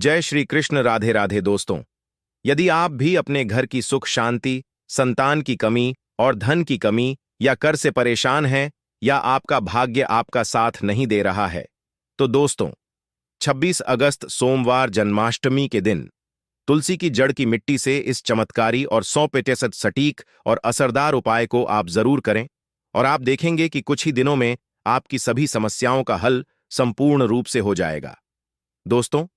जय श्री कृष्ण। राधे राधे दोस्तों। यदि आप भी अपने घर की सुख शांति, संतान की कमी और धन की कमी या कर से परेशान हैं, या आपका भाग्य आपका साथ नहीं दे रहा है, तो दोस्तों 26 अगस्त सोमवार जन्माष्टमी के दिन तुलसी की जड़ की मिट्टी से इस चमत्कारी और 100% सटीक और असरदार उपाय को आप जरूर करें, और आप देखेंगे कि कुछ ही दिनों में आपकी सभी समस्याओं का हल संपूर्ण रूप से हो जाएगा। दोस्तों,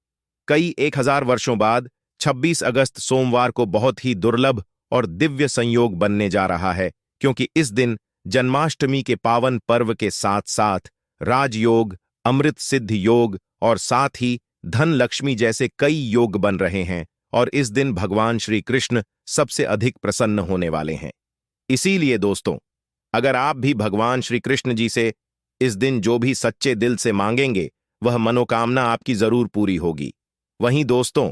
कई 1000 वर्षों बाद 26 अगस्त सोमवार को बहुत ही दुर्लभ और दिव्य संयोग बनने जा रहा है, क्योंकि इस दिन जन्माष्टमी के पावन पर्व के साथ साथ राजयोग, अमृत सिद्ध योग और साथ ही धन लक्ष्मी जैसे कई योग बन रहे हैं, और इस दिन भगवान श्री कृष्ण सबसे अधिक प्रसन्न होने वाले हैं। इसीलिए दोस्तों, अगर आप भी भगवान श्री कृष्ण जी से इस दिन जो भी सच्चे दिल से मांगेंगे, वह मनोकामना आपकी जरूर पूरी होगी। वहीं दोस्तों,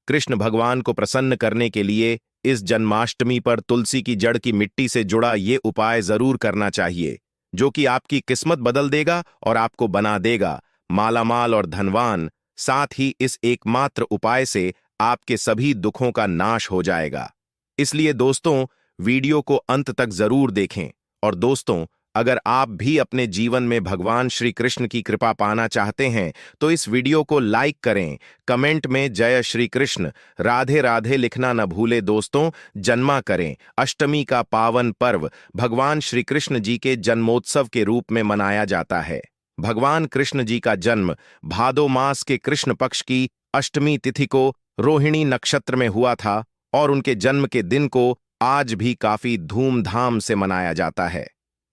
कृष्ण भगवान को प्रसन्न करने के लिए इस जन्माष्टमी पर तुलसी की जड़ की मिट्टी से जुड़ा ये उपाय जरूर करना चाहिए, जो कि आपकी किस्मत बदल देगा और आपको बना देगा मालामाल और धनवान। साथ ही इस एकमात्र उपाय से आपके सभी दुखों का नाश हो जाएगा। इसलिए दोस्तों, वीडियो को अंत तक जरूर देखें। और दोस्तों, अगर आप भी अपने जीवन में भगवान श्री कृष्ण की कृपा पाना चाहते हैं, तो इस वीडियो को लाइक करें, कमेंट में जय श्री कृष्ण राधे राधे लिखना न भूले। दोस्तों, जन्मा करें। अष्टमी का पावन पर्व भगवान श्री कृष्ण जी के जन्मोत्सव के रूप में मनाया जाता है। भगवान कृष्ण जी का जन्म भादो मास के कृष्ण पक्ष की अष्टमी तिथि को रोहिणी नक्षत्र में हुआ था, और उनके जन्म के दिन को आज भी काफी धूमधाम से मनाया जाता है।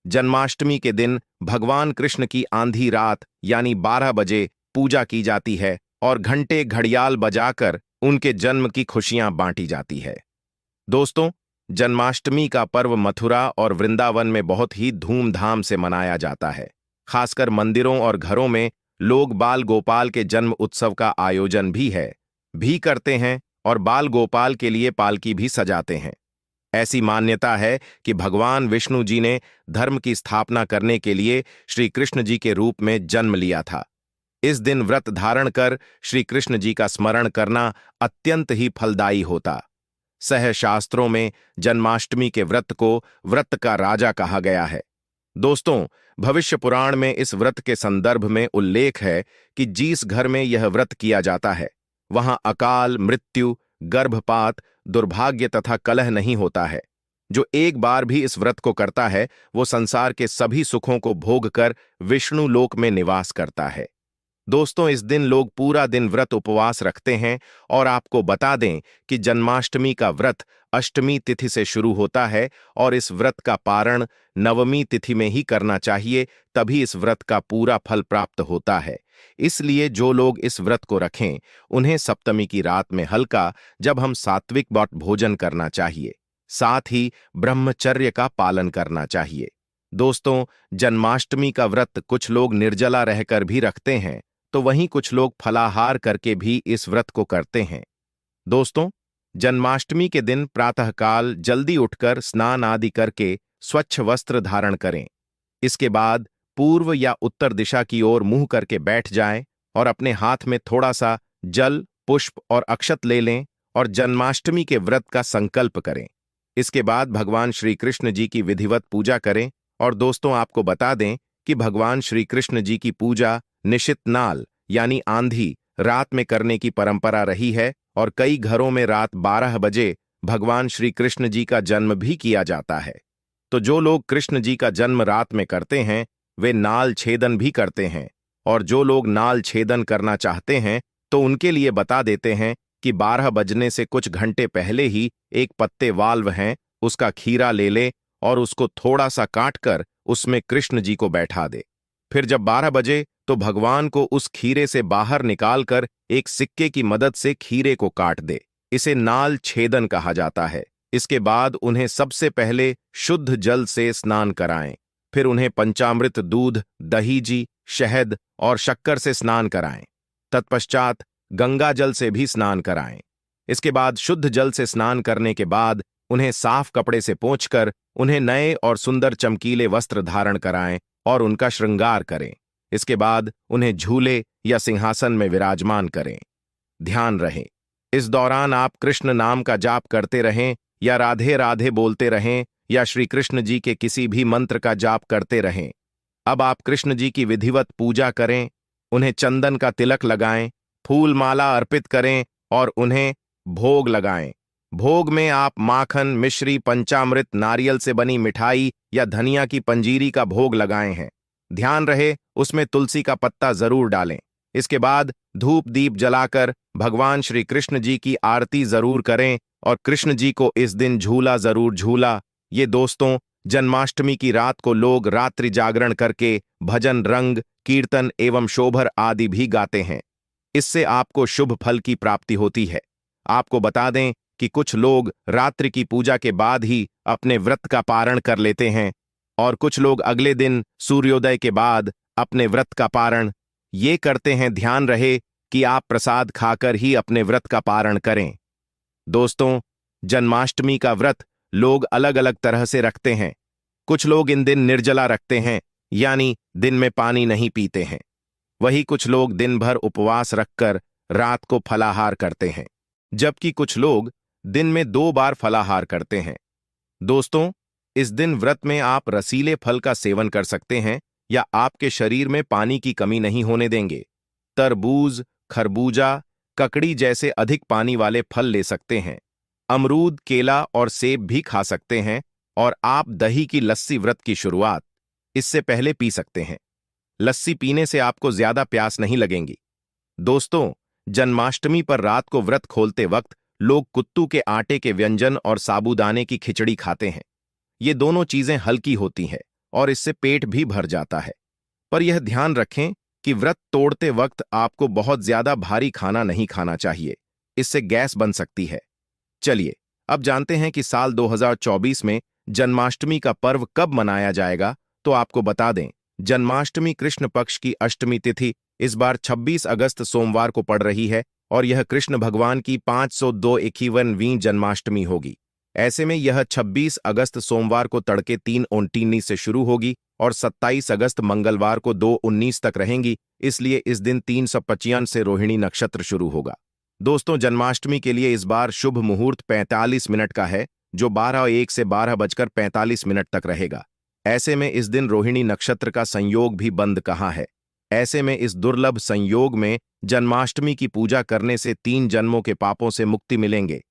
जन्माष्टमी के दिन भगवान कृष्ण की आंधी रात यानी 12 बजे पूजा की जाती है, और घंटे घड़ियाल बजाकर उनके जन्म की खुशियां बांटी जाती है। दोस्तों, जन्माष्टमी का पर्व मथुरा और वृंदावन में बहुत ही धूमधाम से मनाया जाता है। खासकर मंदिरों और घरों में लोग बाल गोपाल के जन्म उत्सव का आयोजन भी करते हैं, और बाल गोपाल के लिए पालकी भी सजाते हैं। ऐसी मान्यता है कि भगवान विष्णु जी ने धर्म की स्थापना करने के लिए श्री कृष्ण जी के रूप में जन्म लिया था। इस दिन व्रत धारण कर श्री कृष्ण जी का स्मरण करना अत्यंत ही फलदायी होता। शास्त्रों में जन्माष्टमी के व्रत को व्रत का राजा कहा गया है। दोस्तों, भविष्य पुराण में इस व्रत के संदर्भ में उल्लेख है कि जिस घर में यह व्रत किया जाता है, वहां अकाल मृत्यु, गर्भपात, दुर्भाग्य तथा कलह नहीं होता है। जो एक बार भी इस व्रत को करता है, वो संसार के सभी सुखों को भोग कर विष्णु लोक में निवास करता है। दोस्तों, इस दिन लोग पूरा दिन व्रत उपवास रखते हैं, और आपको बता दें कि जन्माष्टमी का व्रत अष्टमी तिथि से शुरू होता है, और इस व्रत का पारण नवमी तिथि में ही करना चाहिए, तभी इस व्रत का पूरा फल प्राप्त होता है। इसलिए जो लोग इस व्रत को रखें, उन्हें सप्तमी की रात में हल्का, जब हम सात्विक भोजन करना चाहिए, साथ ही ब्रह्मचर्य का पालन करना चाहिए। दोस्तों, जन्माष्टमी का व्रत कुछ लोग निर्जला रहकर भी रखते हैं, तो वहीं कुछ लोग फलाहार करके भी इस व्रत को करते हैं। दोस्तों, जन्माष्टमी के दिन प्रातःकाल जल्दी उठकर स्नान आदि करके स्वच्छ वस्त्र धारण करें। इसके बाद पूर्व या उत्तर दिशा की ओर मुंह करके बैठ जाएं, और अपने हाथ में थोड़ा सा जल, पुष्प और अक्षत ले लें, और जन्माष्टमी के व्रत का संकल्प करें। इसके बाद भगवान श्री कृष्ण जी की विधिवत पूजा करें। और दोस्तों, आपको बता दें कि भगवान श्री कृष्ण जी की पूजा निशित नाल यानी आंधी रात में करने की परंपरा रही है, और कई घरों में रात 12 बजे भगवान श्री कृष्ण जी का जन्म भी किया जाता है। तो जो लोग कृष्ण जी का जन्म रात में करते हैं, वे नाल छेदन भी करते हैं। और जो लोग नाल छेदन करना चाहते हैं, तो उनके लिए बता देते हैं कि 12 बजने से कुछ घंटे पहले ही एक पत्ते वाल्व हैं, उसका खीरा ले ले, और उसको थोड़ा सा काटकर उसमें कृष्ण जी को बैठा दे। फिर जब 12 बजे, तो भगवान को उस खीरे से बाहर निकालकर एक सिक्के की मदद से खीरे को काट दे। इसे नाल छेदन कहा जाता है। इसके बाद उन्हें सबसे पहले शुद्ध जल से स्नान कराएं। फिर उन्हें पंचामृत दूध, दही जी, शहद और शक्कर से स्नान कराएं। तत्पश्चात गंगा जल से भी स्नान कराएं। इसके बाद शुद्ध जल से स्नान करने के बाद उन्हें साफ कपड़े से पोंछकर उन्हें नए और सुंदर चमकीले वस्त्र धारण कराएं, और उनका श्रृंगार करें। इसके बाद उन्हें झूले या सिंहासन में विराजमान करें। ध्यान रहे, इस दौरान आप कृष्ण नाम का जाप करते रहें या राधे राधे बोलते रहें या श्री कृष्ण जी के किसी भी मंत्र का जाप करते रहें। अब आप कृष्ण जी की विधिवत पूजा करें, उन्हें चंदन का तिलक लगाएं, फूल माला अर्पित करें और उन्हें भोग लगाएं। भोग में आप माखन, मिश्री, पंचामृत, नारियल से बनी मिठाई या धनिया की पंजीरी का भोग लगाए हैं। ध्यान रहे उसमें तुलसी का पत्ता जरूर डालें। इसके बाद धूप दीप जलाकर भगवान श्री कृष्ण जी की आरती जरूर करें और कृष्ण जी को इस दिन झूला जरूर झूला। ये दोस्तों, जन्माष्टमी की रात को लोग रात्रि जागरण करके भजन, रंग, कीर्तन एवं शोभर आदि भी गाते हैं। इससे आपको शुभ फल की प्राप्ति होती है। आपको बता दें कि कुछ लोग रात्रि की पूजा के बाद ही अपने व्रत का पारण कर लेते हैं और कुछ लोग अगले दिन सूर्योदय के बाद अपने व्रत का पारण ये करते हैं। ध्यान रहे कि आप प्रसाद खाकर ही अपने व्रत का पारण करें। दोस्तों, जन्माष्टमी का व्रत लोग अलग अलग तरह से रखते हैं। कुछ लोग इन दिन निर्जला रखते हैं, यानी दिन में पानी नहीं पीते हैं। वही कुछ लोग दिन भर उपवास रखकर रात को फलाहार करते हैं, जबकि कुछ लोग दिन में 2 बार फलाहार करते हैं। दोस्तों, इस दिन व्रत में आप रसीले फल का सेवन कर सकते हैं या आपके शरीर में पानी की कमी नहीं होने देंगे। तरबूज, खरबूजा, ककड़ी जैसे अधिक पानी वाले फल ले सकते हैं। अमरूद, केला और सेब भी खा सकते हैं और आप दही की लस्सी व्रत की शुरुआत इससे पहले पी सकते हैं। लस्सी पीने से आपको ज्यादा प्यास नहीं लगेंगी। दोस्तों, जन्माष्टमी पर रात को व्रत खोलते वक्त लोग कुत्तू के आटे के व्यंजन और साबूदाने की खिचड़ी खाते हैं। ये दोनों चीजें हल्की होती हैं और इससे पेट भी भर जाता है। पर यह ध्यान रखें कि व्रत तोड़ते वक्त आपको बहुत ज्यादा भारी खाना नहीं खाना चाहिए, इससे गैस बन सकती है। चलिए अब जानते हैं कि साल 2024 में जन्माष्टमी का पर्व कब मनाया जाएगा। तो आपको बता दें, जन्माष्टमी कृष्ण पक्ष की अष्टमी तिथि इस बार 26 अगस्त सोमवार को पड़ रही है और यह कृष्ण भगवान की 502 जन्माष्टमी होगी। ऐसे में यह 26 अगस्त सोमवार को तड़के 3:19 से शुरू होगी और 27 अगस्त मंगलवार को 2:19 तक रहेंगी। इसलिए इस दिन 355 से रोहिणी नक्षत्र शुरू होगा। दोस्तों, जन्माष्टमी के लिए इस बार शुभ मुहूर्त 45 मिनट का है, जो 12:01 से 12:45 तक रहेगा। ऐसे में इस दिन रोहिणी नक्षत्र का संयोग भी बंद कहाँ है। ऐसे में इस दुर्लभ संयोग में जन्माष्टमी की पूजा करने से 3 जन्मों के पापों से मुक्ति मिलेंगे।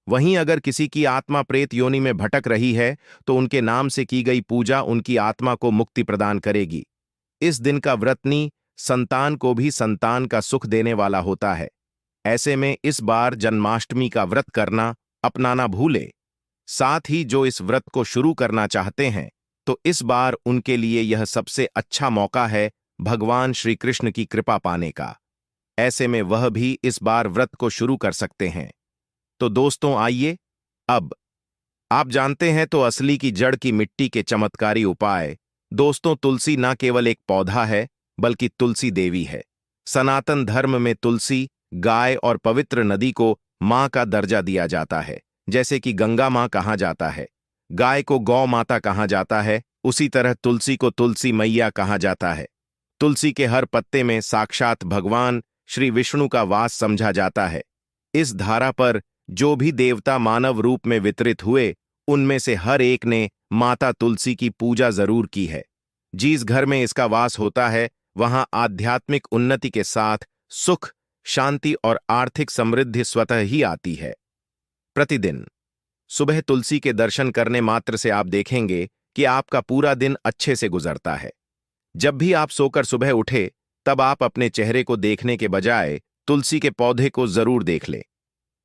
वहीं अगर किसी की आत्मा प्रेत योनि में भटक रही है तो उनके नाम से की गई पूजा उनकी आत्मा को मुक्ति प्रदान करेगी। इस दिन का व्रतनी संतान को भी संतान का सुख देने वाला होता है। ऐसे में इस बार जन्माष्टमी का व्रत करना अपनाना भूले। साथ ही जो इस व्रत को शुरू करना चाहते हैं तो इस बार उनके लिए यह सबसे अच्छा मौका है भगवान श्री कृष्ण की कृपा पाने का। ऐसे में वह भी इस बार व्रत को शुरू कर सकते हैं। तो दोस्तों आइए, अब आप जानते हैं तो असली की जड़ की मिट्टी के चमत्कारी उपाय। दोस्तों, तुलसी न केवल एक पौधा है बल्कि तुलसी देवी है। सनातन धर्म में तुलसी, गाय और पवित्र नदी को मां का दर्जा दिया जाता है। जैसे कि गंगा मां कहा जाता है, गाय को गौ माता कहा जाता है, उसी तरह तुलसी को तुलसी मैया कहा जाता है। तुलसी के हर पत्ते में साक्षात भगवान श्री विष्णु का वास समझा जाता है। इस धारा पर जो भी देवता मानव रूप में वितरित हुए, उनमें से हर एक ने माता तुलसी की पूजा जरूर की है। जिस घर में इसका वास होता है वहां आध्यात्मिक उन्नति के साथ सुख, शांति और आर्थिक समृद्धि स्वतः ही आती है। प्रतिदिन सुबह तुलसी के दर्शन करने मात्र से आप देखेंगे कि आपका पूरा दिन अच्छे से गुजरता है। जब भी आप सोकर सुबह उठे तब आप अपने चेहरे को देखने के बजाय तुलसी के पौधे को जरूर देख ले।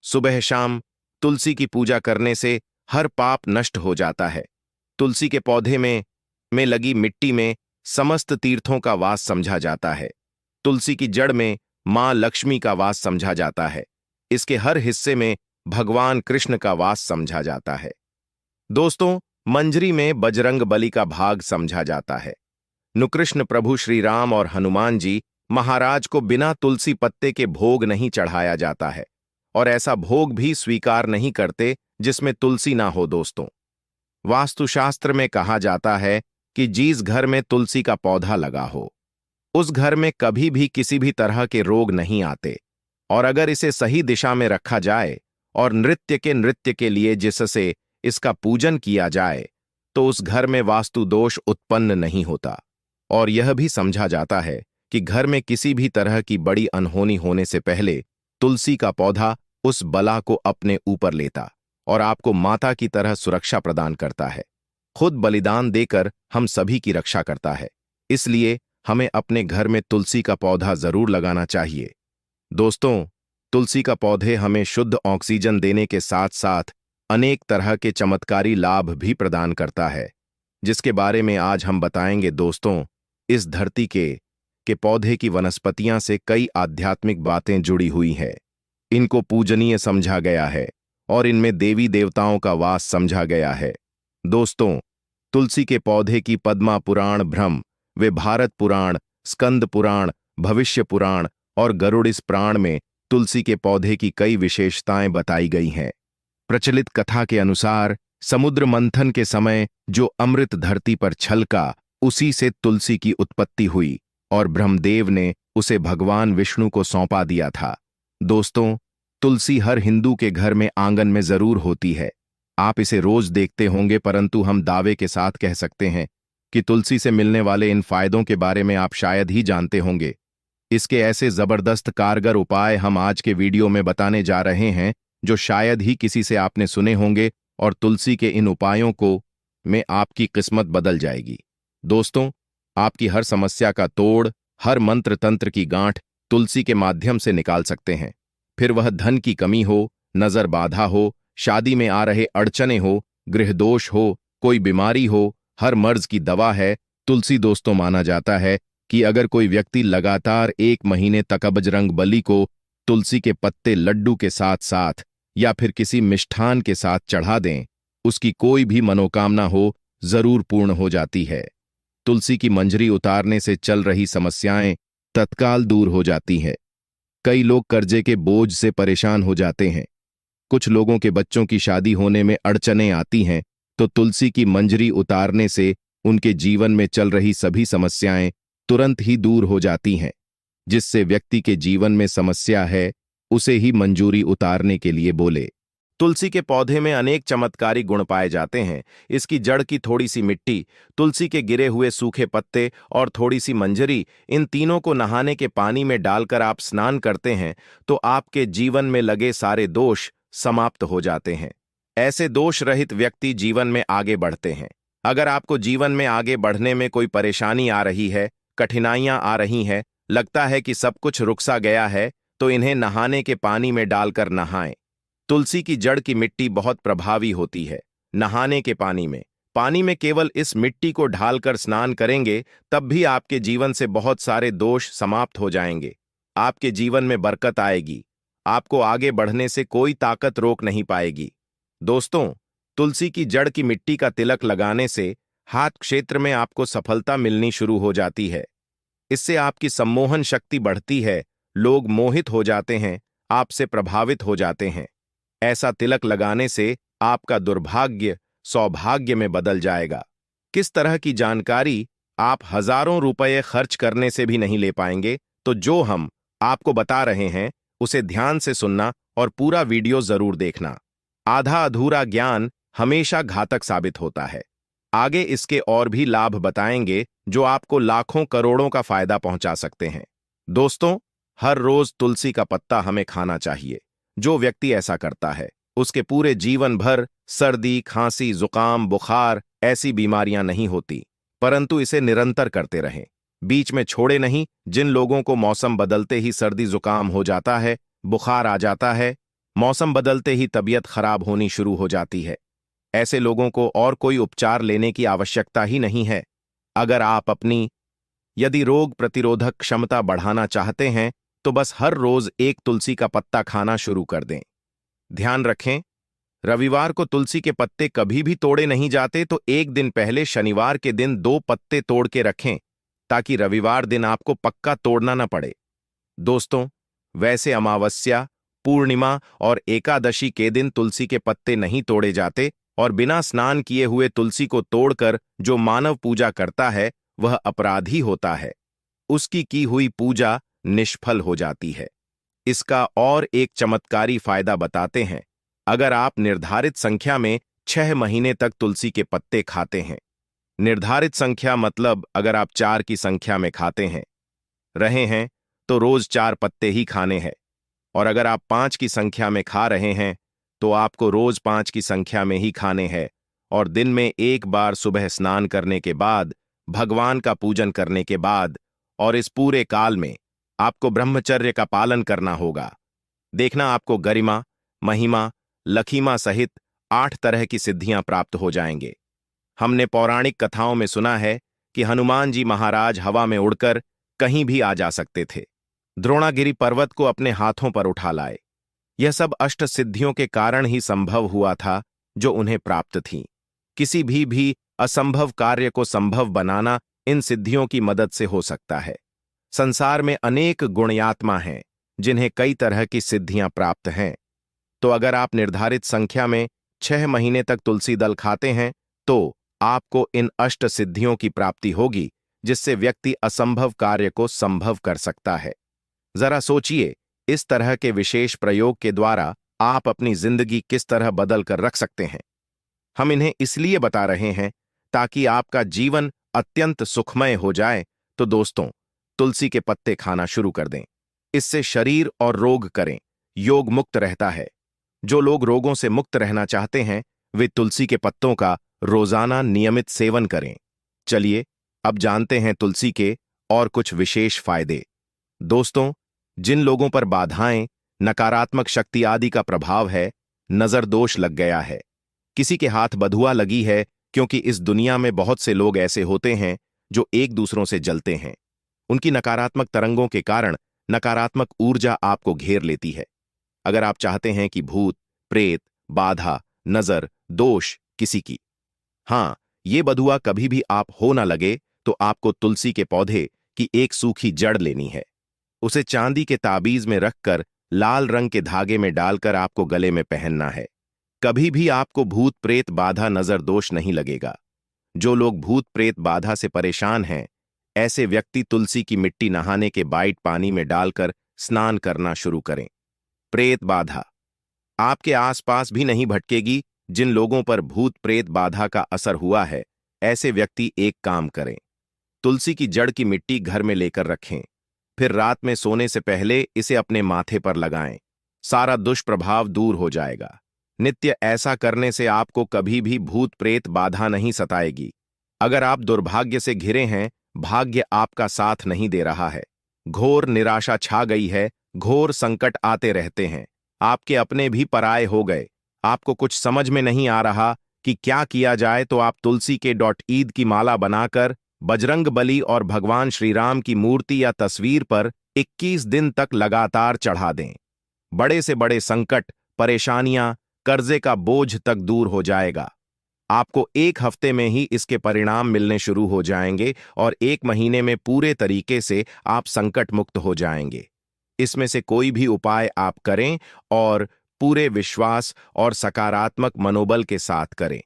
सुबह शाम तुलसी की पूजा करने से हर पाप नष्ट हो जाता है। तुलसी के पौधे में लगी मिट्टी में समस्त तीर्थों का वास समझा जाता है। तुलसी की जड़ में मां लक्ष्मी का वास समझा जाता है। इसके हर हिस्से में भगवान कृष्ण का वास समझा जाता है। दोस्तों, मंजरी में बजरंग बली का भाग समझा जाता है। नुकृष्ण प्रभु श्री राम और हनुमान जी महाराज को बिना तुलसी पत्ते के भोग नहीं चढ़ाया जाता है और ऐसा भोग भी स्वीकार नहीं करते जिसमें तुलसी ना हो। दोस्तों, वास्तुशास्त्र में कहा जाता है कि जिस घर में तुलसी का पौधा लगा हो उस घर में कभी भी किसी भी तरह के रोग नहीं आते और अगर इसे सही दिशा में रखा जाए और नृत्य के लिए जिससे इसका पूजन किया जाए तो उस घर में वास्तु दोष उत्पन्न नहीं होता। और यह भी समझा जाता है कि घर में किसी भी तरह की बड़ी अनहोनी होने से पहले तुलसी का पौधा उस बला को अपने ऊपर लेता और आपको माता की तरह सुरक्षा प्रदान करता है। खुद बलिदान देकर हम सभी की रक्षा करता है। इसलिए हमें अपने घर में तुलसी का पौधा जरूर लगाना चाहिए। दोस्तों, तुलसी का पौधे हमें शुद्ध ऑक्सीजन देने के साथ साथ अनेक तरह के चमत्कारी लाभ भी प्रदान करता है, जिसके बारे में आज हम बताएंगे। दोस्तों, इस धरती के पौधे की वनस्पतियां से कई आध्यात्मिक बातें जुड़ी हुई हैं। इनको पूजनीय समझा गया है और इनमें देवी देवताओं का वास समझा गया है। दोस्तों, तुलसी के पौधे की पद्मा पुराण, ब्रह्म वे भारत पुराण, स्कंद पुराण, भविष्य पुराण और गरुड़ पुराण में तुलसी के पौधे की कई विशेषताएं बताई गई हैं। प्रचलित कथा के अनुसार समुद्र मंथन के समय जो अमृत धरती पर छलका, उसी से तुलसी की उत्पत्ति हुई और ब्रह्मदेव ने उसे भगवान विष्णु को सौंपा दिया था। दोस्तों, तुलसी हर हिंदू के घर में आंगन में जरूर होती है। आप इसे रोज देखते होंगे, परंतु हम दावे के साथ कह सकते हैं कि तुलसी से मिलने वाले इन फायदों के बारे में आप शायद ही जानते होंगे। इसके ऐसे जबरदस्त कारगर उपाय हम आज के वीडियो में बताने जा रहे हैं जो शायद ही किसी से आपने सुने होंगे, और तुलसी के इन उपायों को में आपकी किस्मत बदल जाएगी। दोस्तों, आपकी हर समस्या का तोड़, हर मंत्र तंत्र की गांठ तुलसी के माध्यम से निकाल सकते हैं। फिर वह धन की कमी हो, नजर बाधा हो, शादी में आ रहे अड़चने हो, गृह दोष हो, कोई बीमारी हो, हर मर्ज की दवा है तुलसी। दोस्तों, माना जाता है कि अगर कोई व्यक्ति लगातार 1 महीने तक बजरंग बली को तुलसी के पत्ते लड्डू के साथ साथ या फिर किसी मिष्ठान के साथ चढ़ा दें, उसकी कोई भी मनोकामना हो जरूर पूर्ण हो जाती है। तुलसी की मंजरी उतारने से चल रही समस्याएं तत्काल दूर हो जाती हैं। कई लोग कर्जे के बोझ से परेशान हो जाते हैं। कुछ लोगों के बच्चों की शादी होने में अड़चनें आती हैं, तो तुलसी की मंजरी उतारने से उनके जीवन में चल रही सभी समस्याएं तुरंत ही दूर हो जाती हैं। जिससे व्यक्ति के जीवन में समस्या है उसे ही मंजूरी उतारने के लिए बोले। तुलसी के पौधे में अनेक चमत्कारी गुण पाए जाते हैं। इसकी जड़ की थोड़ी सी मिट्टी, तुलसी के गिरे हुए सूखे पत्ते और थोड़ी सी मंजरी, इन तीनों को नहाने के पानी में डालकर आप स्नान करते हैं तो आपके जीवन में लगे सारे दोष समाप्त हो जाते हैं। ऐसे दोष रहित व्यक्ति जीवन में आगे बढ़ते हैं। अगर आपको जीवन में आगे बढ़ने में कोई परेशानी आ रही है, कठिनाइयां आ रही हैं, लगता है कि सब कुछ रुक सा गया है, तो इन्हें नहाने के पानी में डालकर नहाएं। तुलसी की जड़ की मिट्टी बहुत प्रभावी होती है। नहाने के पानी में केवल इस मिट्टी को ढालकर स्नान करेंगे, तब भी आपके जीवन से बहुत सारे दोष समाप्त हो जाएंगे। आपके जीवन में बरकत आएगी। आपको आगे बढ़ने से कोई ताकत रोक नहीं पाएगी। दोस्तों, तुलसी की जड़ की मिट्टी का तिलक लगाने से हाथ क्षेत्र में आपको सफलता मिलनी शुरू हो जाती है। इससे आपकी सम्मोहन शक्ति बढ़ती है, लोग मोहित हो जाते हैं, आपसे प्रभावित हो जाते हैं। ऐसा तिलक लगाने से आपका दुर्भाग्य सौभाग्य में बदल जाएगा। किस तरह की जानकारी आप हजारों रुपए खर्च करने से भी नहीं ले पाएंगे, तो जो हम आपको बता रहे हैं उसे ध्यान से सुनना और पूरा वीडियो जरूर देखना। आधा अधूरा ज्ञान हमेशा घातक साबित होता है। आगे इसके और भी लाभ बताएंगे जो आपको लाखों करोड़ों का फायदा पहुंचा सकते हैं। दोस्तों, हर रोज तुलसी का पत्ता हमें खाना चाहिए। जो व्यक्ति ऐसा करता है उसके पूरे जीवन भर सर्दी, खांसी, जुकाम, बुखार ऐसी बीमारियां नहीं होती, परंतु इसे निरंतर करते रहें, बीच में छोड़े नहीं। जिन लोगों को मौसम बदलते ही सर्दी जुकाम हो जाता है, बुखार आ जाता है, मौसम बदलते ही तबीयत खराब होनी शुरू हो जाती है, ऐसे लोगों को और कोई उपचार लेने की आवश्यकता ही नहीं है। अगर आप अपनी यदि रोग प्रतिरोधक क्षमता बढ़ाना चाहते हैं तो बस हर रोज एक तुलसी का पत्ता खाना शुरू कर दें। ध्यान रखें, रविवार को तुलसी के पत्ते कभी भी तोड़े नहीं जाते, तो एक दिन पहले शनिवार के दिन 2 पत्ते तोड़ के रखें ताकि रविवार दिन आपको पक्का तोड़ना न पड़े। दोस्तों, वैसे अमावस्या, पूर्णिमा और एकादशी के दिन तुलसी के पत्ते नहीं तोड़े जाते, और बिना स्नान किए हुए तुलसी को तोड़कर जो मानव पूजा करता है वह अपराधी होता है। उसकी की हुई पूजा निष्फल हो जाती है। इसका और एक चमत्कारी फायदा बताते हैं। अगर आप निर्धारित संख्या में 6 महीने तक तुलसी के पत्ते खाते हैं, निर्धारित संख्या मतलब अगर आप 4 की संख्या में खाते हैं रहे हैं तो रोज 4 पत्ते ही खाने हैं, और अगर आप 5 की संख्या में खा रहे हैं तो आपको रोज 5 की संख्या में ही खाने हैं, और दिन में एक बार सुबह स्नान करने के बाद, भगवान का पूजन करने के बाद, और इस पूरे काल में आपको ब्रह्मचर्य का पालन करना होगा। देखना आपको गरिमा, महिमा, लखीमा सहित 8 तरह की सिद्धियां प्राप्त हो जाएंगे। हमने पौराणिक कथाओं में सुना है कि हनुमान जी महाराज हवा में उड़कर कहीं भी आ जा सकते थे, द्रोणागिरी पर्वत को अपने हाथों पर उठा लाए। यह सब अष्ट सिद्धियों के कारण ही संभव हुआ था जो उन्हें प्राप्त थीं। किसी भी असंभव कार्य को संभव बनाना इन सिद्धियों की मदद से हो सकता है। संसार में अनेक गुणयात्मा हैं जिन्हें कई तरह की सिद्धियां प्राप्त हैं। तो अगर आप निर्धारित संख्या में 6 महीने तक तुलसी दल खाते हैं तो आपको इन अष्ट सिद्धियों की प्राप्ति होगी, जिससे व्यक्ति असंभव कार्य को संभव कर सकता है। जरा सोचिए, इस तरह के विशेष प्रयोग के द्वारा आप अपनी जिंदगी किस तरह बदल कर रख सकते हैं। हम इन्हें इसलिए बता रहे हैं ताकि आपका जीवन अत्यंत सुखमय हो जाए। तो दोस्तों, तुलसी के पत्ते खाना शुरू कर दें। इससे शरीर और रोग करें योग मुक्त रहता है। जो लोग रोगों से मुक्त रहना चाहते हैं वे तुलसी के पत्तों का रोजाना नियमित सेवन करें। चलिए अब जानते हैं तुलसी के और कुछ विशेष फायदे। दोस्तों, जिन लोगों पर बाधाएं, नकारात्मक शक्ति आदि का प्रभाव है, नजर दोष लग गया है, किसी के हाथ बधुआ लगी है, क्योंकि इस दुनिया में बहुत से लोग ऐसे होते हैं जो एक दूसरों से जलते हैं। उनकी नकारात्मक तरंगों के कारण नकारात्मक ऊर्जा आपको घेर लेती है। अगर आप चाहते हैं कि भूत, प्रेत, बाधा, नजर, दोष किसी की, हाँ, ये बधुआ कभी भी आप हो ना लगे, तो आपको तुलसी के पौधे की एक सूखी जड़ लेनी है। उसे चांदी के ताबीज में रखकर लाल रंग के धागे में डालकर आपको गले में पहनना है। कभी भी आपको भूत प्रेत बाधा नजर दोष नहीं लगेगा। जो लोग भूत प्रेत बाधा से परेशान हैं, ऐसे व्यक्ति तुलसी की मिट्टी नहाने के बाइट पानी में डालकर स्नान करना शुरू करें। प्रेत बाधा आपके आसपास भी नहीं भटकेगी। जिन लोगों पर भूत प्रेत बाधा का असर हुआ है, ऐसे व्यक्ति एक काम करें, तुलसी की जड़ की मिट्टी घर में लेकर रखें, फिर रात में सोने से पहले इसे अपने माथे पर लगाएं। सारा दुष्प्रभाव दूर हो जाएगा। नित्य ऐसा करने से आपको कभी भी भूत प्रेत बाधा नहीं सताएगी। अगर आप दुर्भाग्य से घिरे हैं, भाग्य आपका साथ नहीं दे रहा है, घोर निराशा छा गई है, घोर संकट आते रहते हैं, आपके अपने भी पराये हो गए, आपको कुछ समझ में नहीं आ रहा कि क्या किया जाए, तो आप तुलसी के .ईद की माला बनाकर बजरंग बली और भगवान श्री राम की मूर्ति या तस्वीर पर 21 दिन तक लगातार चढ़ा दें। बड़े से बड़े संकट, परेशानियां, कर्जे का बोझ तक दूर हो जाएगा। आपको 1 हफ्ते में ही इसके परिणाम मिलने शुरू हो जाएंगे और 1 महीने में पूरे तरीके से आप संकट मुक्त हो जाएंगे। इसमें से कोई भी उपाय आप करें और पूरे विश्वास और सकारात्मक मनोबल के साथ करें।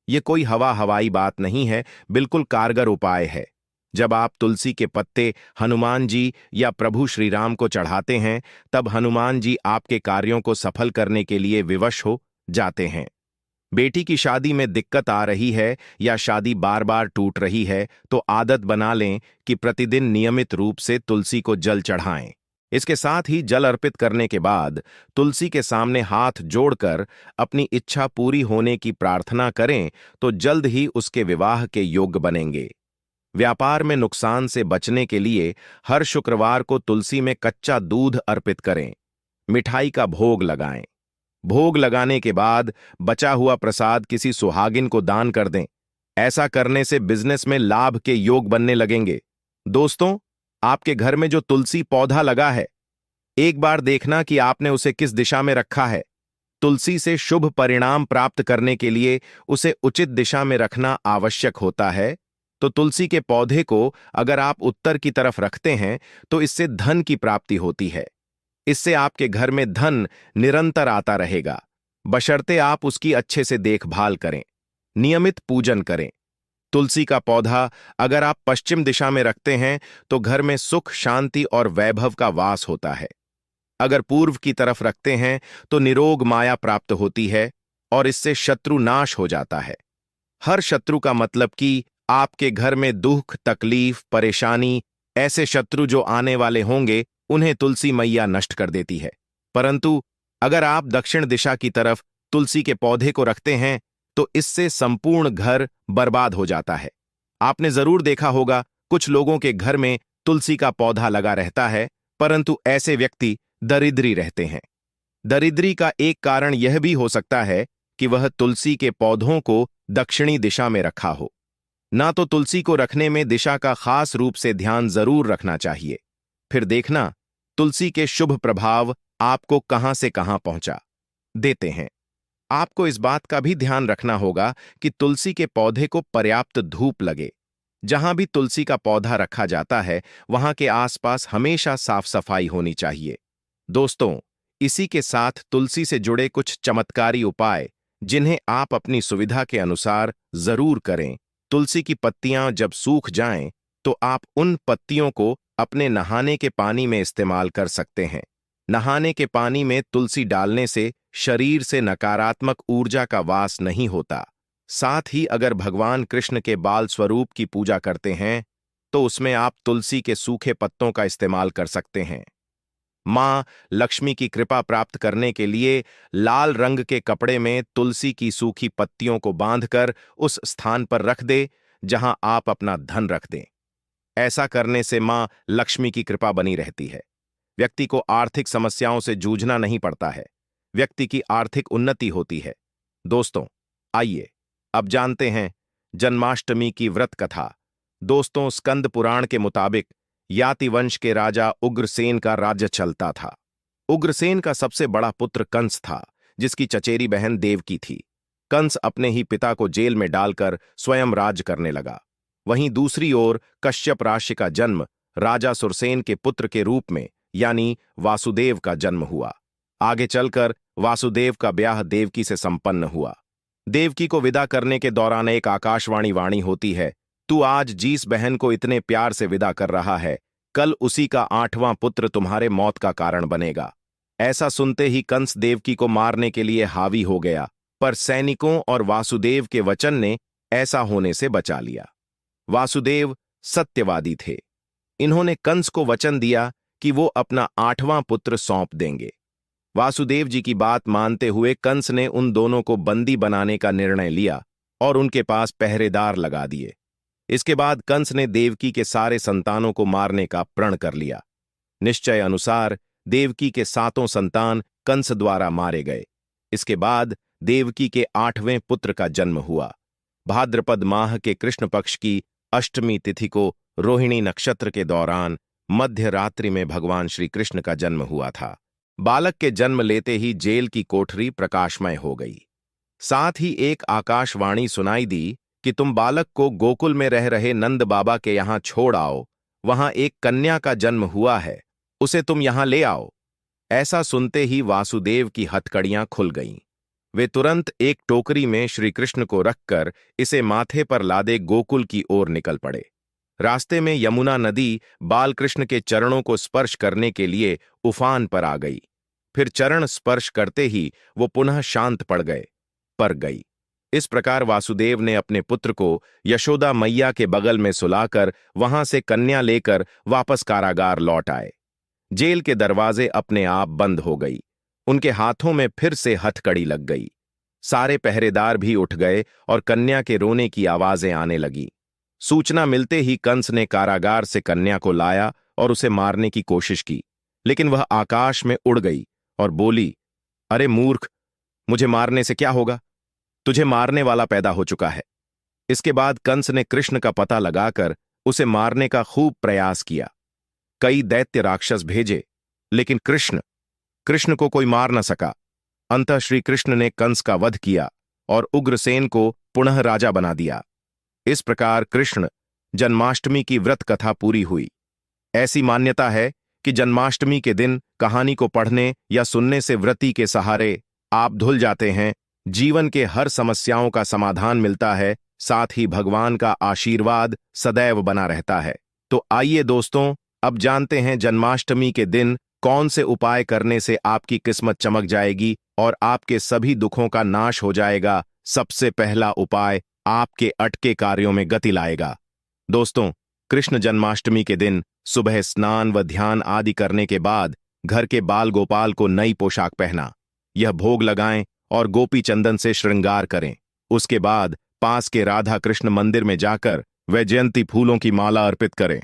यह कोई हवाई बात नहीं है, बिल्कुल कारगर उपाय है। जब आप तुलसी के पत्ते हनुमान जी या प्रभु श्री राम को चढ़ाते हैं, तब हनुमान जी आपके कार्यों को सफल करने के लिए विवश हो जाते हैं। बेटी की शादी में दिक्कत आ रही है या शादी बार बार टूट रही है, तो आदत बना लें कि प्रतिदिन नियमित रूप से तुलसी को जल चढ़ाएं। इसके साथ ही जल अर्पित करने के बाद तुलसी के सामने हाथ जोड़कर अपनी इच्छा पूरी होने की प्रार्थना करें, तो जल्द ही उसके विवाह के योग्य बनेंगे। व्यापार में नुकसान से बचने के लिए हर शुक्रवार को तुलसी में कच्चा दूध अर्पित करें। मिठाई का भोग लगाएं। भोग लगाने के बाद बचा हुआ प्रसाद किसी सुहागिन को दान कर दें। ऐसा करने से बिजनेस में लाभ के योग बनने लगेंगे। दोस्तों, आपके घर में जो तुलसी पौधा लगा है, एक बार देखना कि आपने उसे किस दिशा में रखा है। तुलसी से शुभ परिणाम प्राप्त करने के लिए उसे उचित दिशा में रखना आवश्यक होता है। तो तुलसी के पौधे को अगर आप उत्तर की तरफ रखते हैं, तो इससे धन की प्राप्ति होती है। इससे आपके घर में धन निरंतर आता रहेगा, बशर्ते आप उसकी अच्छे से देखभाल करें, नियमित पूजन करें। तुलसी का पौधा अगर आप पश्चिम दिशा में रखते हैं, तो घर में सुख, शांति और वैभव का वास होता है। अगर पूर्व की तरफ रखते हैं तो निरोग माया प्राप्त होती है और इससे शत्रु नाश हो जाता है। हर शत्रु का मतलब कि आपके घर में दुख, तकलीफ, परेशानी, ऐसे शत्रु जो आने वाले होंगे उन्हें तुलसी मैया नष्ट कर देती है। परंतु अगर आप दक्षिण दिशा की तरफ तुलसी के पौधे को रखते हैं तो इससे संपूर्ण घर बर्बाद हो जाता है। आपने जरूर देखा होगा कुछ लोगों के घर में तुलसी का पौधा लगा रहता है, परंतु ऐसे व्यक्ति दरिद्री रहते हैं। दरिद्री का एक कारण यह भी हो सकता है कि वह तुलसी के पौधों को दक्षिणी दिशा में रखा हो। ना तो तुलसी को रखने में दिशा का खास रूप से ध्यान जरूर रखना चाहिए। फिर देखना तुलसी के शुभ प्रभाव आपको कहां से कहां पहुंचा देते हैं। आपको इस बात का भी ध्यान रखना होगा कि तुलसी के पौधे को पर्याप्त धूप लगे। जहां भी तुलसी का पौधा रखा जाता है वहां के आसपास हमेशा साफ सफाई होनी चाहिए। दोस्तों, इसी के साथ तुलसी से जुड़े कुछ चमत्कारी उपाय जिन्हें आप अपनी सुविधा के अनुसार जरूर करें। तुलसी की पत्तियां जब सूख जाएं तो आप उन पत्तियों को अपने नहाने के पानी में इस्तेमाल कर सकते हैं। नहाने के पानी में तुलसी डालने से शरीर से नकारात्मक ऊर्जा का वास नहीं होता। साथ ही अगर भगवान कृष्ण के बाल स्वरूप की पूजा करते हैं तो उसमें आप तुलसी के सूखे पत्तों का इस्तेमाल कर सकते हैं। मां लक्ष्मी की कृपा प्राप्त करने के लिए लाल रंग के कपड़े में तुलसी की सूखी पत्तियों को बांधकर उस स्थान पर रख दे जहां आप अपना धन रख दें। ऐसा करने से मां लक्ष्मी की कृपा बनी रहती है। व्यक्ति को आर्थिक समस्याओं से जूझना नहीं पड़ता है। व्यक्ति की आर्थिक उन्नति होती है। दोस्तों, आइए अब जानते हैं जन्माष्टमी की व्रत कथा। दोस्तों, स्कंद पुराण के मुताबिक याति वंश के राजा उग्रसेन का राज्य चलता था। उग्रसेन का सबसे बड़ा पुत्र कंस था, जिसकी चचेरी बहन देवकी थी। कंस अपने ही पिता को जेल में डालकर स्वयं राज करने लगा। वहीं दूसरी ओर कश्यप राशि का जन्म राजा सुरसेन के पुत्र के रूप में यानी वासुदेव का जन्म हुआ। आगे चलकर वासुदेव का ब्याह देवकी से संपन्न हुआ। देवकी को विदा करने के दौरान एक आकाशवाणी वाणी होती है, तू आज जिस बहन को इतने प्यार से विदा कर रहा है, कल उसी का 8वां पुत्र तुम्हारे मौत का कारण बनेगा। ऐसा सुनते ही कंस देवकी को मारने के लिए हावी हो गया, पर सैनिकों और वासुदेव के वचन ने ऐसा होने से बचा लिया। वासुदेव सत्यवादी थे। इन्होंने कंस को वचन दिया कि वो अपना 8वां पुत्र सौंप देंगे। वासुदेव जी की बात मानते हुए कंस ने उन दोनों को बंदी बनाने का निर्णय लिया और उनके पास पहरेदार लगा दिए। इसके बाद कंस ने देवकी के सारे संतानों को मारने का प्रण कर लिया। निश्चय अनुसार देवकी के 7 संतान कंस द्वारा मारे गए। इसके बाद देवकी के 8वें पुत्र का जन्म हुआ। भाद्रपद माह के कृष्ण पक्ष की अष्टमी तिथि को रोहिणी नक्षत्र के दौरान मध्य रात्रि में भगवान श्री कृष्ण का जन्म हुआ था। बालक के जन्म लेते ही जेल की कोठरी प्रकाशमय हो गई। साथ ही एक आकाशवाणी सुनाई दी कि तुम बालक को गोकुल में रह रहे नंद बाबा के यहां छोड़ आओ, वहां एक कन्या का जन्म हुआ है, उसे तुम यहां ले आओ। ऐसा सुनते ही वासुदेव की हथकड़ियां खुल गईं। वे तुरंत एक टोकरी में श्री कृष्ण को रखकर इसे माथे पर लादे गोकुल की ओर निकल पड़े। रास्ते में यमुना नदी बालकृष्ण के चरणों को स्पर्श करने के लिए उफान पर आ गई। फिर चरण स्पर्श करते ही वो पुनः शांत पड़ गई। इस प्रकार वासुदेव ने अपने पुत्र को यशोदा मैया के बगल में सुलाकर वहां से कन्या लेकर वापस कारागार लौट आए। जेल के दरवाजे अपने आप बंद हो गई। उनके हाथों में फिर से हथकड़ी लग गई। सारे पहरेदार भी उठ गए और कन्या के रोने की आवाजें आने लगी। सूचना मिलते ही कंस ने कारागार से कन्या को लाया और उसे मारने की कोशिश की, लेकिन वह आकाश में उड़ गई और बोली, अरे मूर्ख, मुझे मारने से क्या होगा? तुझे मारने वाला पैदा हो चुका है। इसके बाद कंस ने कृष्ण का पता लगाकर उसे मारने का खूब प्रयास किया। कई दैत्य राक्षस भेजे, लेकिन कृष्ण को कोई मार न सका। अंततः श्री कृष्ण ने कंस का वध किया और उग्रसेन को पुनः राजा बना दिया। इस प्रकार कृष्ण जन्माष्टमी की व्रत कथा पूरी हुई। ऐसी मान्यता है कि जन्माष्टमी के दिन कहानी को पढ़ने या सुनने से व्रती के सहारे आप धुल जाते हैं, जीवन के हर समस्याओं का समाधान मिलता है, साथ ही भगवान का आशीर्वाद सदैव बना रहता है। तो आइए दोस्तों, अब जानते हैं जन्माष्टमी के दिन कौन से उपाय करने से आपकी किस्मत चमक जाएगी और आपके सभी दुखों का नाश हो जाएगा। सबसे पहला उपाय आपके अटके कार्यों में गति लाएगा। दोस्तों, कृष्ण जन्माष्टमी के दिन सुबह स्नान व ध्यान आदि करने के बाद घर के बाल गोपाल को नई पोशाक पहना, यह भोग लगाएं और गोपी चंदन से श्रृंगार करें। उसके बाद पास के राधा कृष्ण मंदिर में जाकर वह जयंती फूलों की माला अर्पित करें।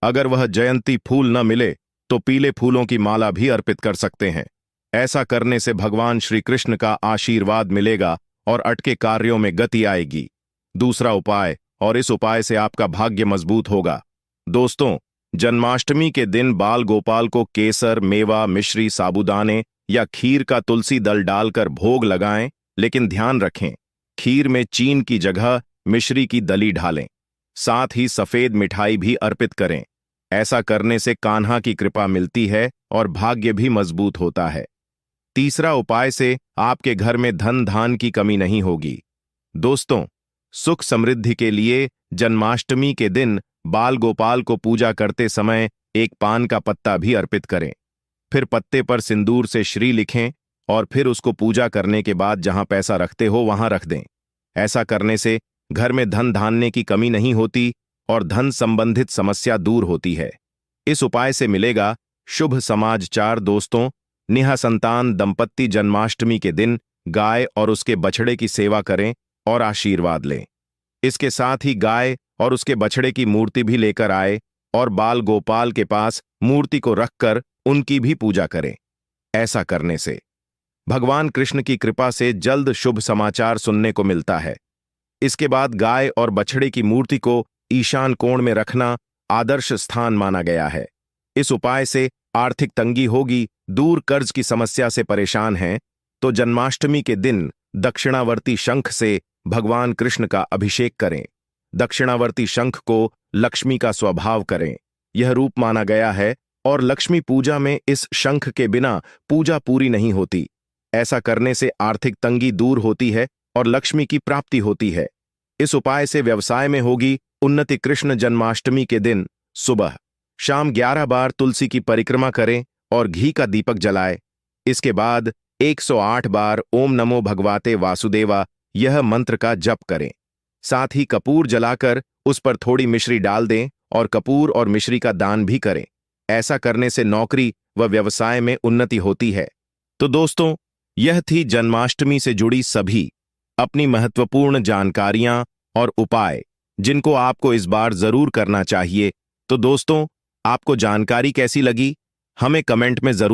अगर वह जयंती फूल न मिले तो पीले फूलों की माला भी अर्पित कर सकते हैं। ऐसा करने से भगवान श्री कृष्ण का आशीर्वाद मिलेगा और अटके कार्यों में गति आएगी। दूसरा उपाय, और इस उपाय से आपका भाग्य मजबूत होगा। दोस्तों, जन्माष्टमी के दिन बाल गोपाल को केसर, मेवा, मिश्री, साबूदाने या खीर का तुलसी दल डालकर भोग लगाएं, लेकिन ध्यान रखें, खीर में चीन की जगह मिश्री की दली ढालें। साथ ही सफेद मिठाई भी अर्पित करें। ऐसा करने से कान्हा की कृपा मिलती है और भाग्य भी मजबूत होता है। तीसरा उपाय से आपके घर में धन धान की कमी नहीं होगी। दोस्तों, सुख समृद्धि के लिए जन्माष्टमी के दिन बाल गोपाल को पूजा करते समय एक पान का पत्ता भी अर्पित करें। फिर पत्ते पर सिंदूर से श्री लिखें और फिर उसको पूजा करने के बाद जहां पैसा रखते हो वहां रख दें। ऐसा करने से घर में धन धान्य की कमी नहीं होती और धन संबंधित समस्या दूर होती है। इस उपाय से मिलेगा शुभ समाचार। दोस्तों, नेहा संतान दंपत्ति जन्माष्टमी के दिन गाय और उसके बछड़े की सेवा करें और आशीर्वाद लें। इसके साथ ही गाय और उसके बछड़े की मूर्ति भी लेकर आए और बाल गोपाल के पास मूर्ति को रखकर उनकी भी पूजा करें। ऐसा करने से भगवान कृष्ण की कृपा से जल्द शुभ समाचार सुनने को मिलता है। इसके बाद गाय और बछड़े की मूर्ति को ईशान कोण में रखना आदर्श स्थान माना गया है। इस उपाय से आर्थिक तंगी होगी, दूर कर्ज की समस्या से परेशान हैं तो जन्माष्टमी के दिन दक्षिणावर्ती शंख से भगवान कृष्ण का अभिषेक करें। दक्षिणावर्ती शंख को लक्ष्मी का स्वभाव करें, यह रूप माना गया है और लक्ष्मी पूजा में इस शंख के बिना पूजा पूरी नहीं होती। ऐसा करने से आर्थिक तंगी दूर होती है और लक्ष्मी की प्राप्ति होती है। इस उपाय से व्यवसाय में होगी उन्नति। कृष्ण जन्माष्टमी के दिन सुबह शाम 11 बार तुलसी की परिक्रमा करें और घी का दीपक जलाएं। इसके बाद 108 बार ओम नमो भगवते वासुदेवा यह मंत्र का जप करें। साथ ही कपूर जलाकर उस पर थोड़ी मिश्री डाल दें और कपूर और मिश्री का दान भी करें। ऐसा करने से नौकरी व व्यवसाय में उन्नति होती है। तो दोस्तों, यह थी जन्माष्टमी से जुड़ी सभी अपनी महत्वपूर्ण जानकारियां और उपाय, जिनको आपको इस बार जरूर करना चाहिए। तो दोस्तों, आपको जानकारी कैसी लगी हमें कमेंट में जरूर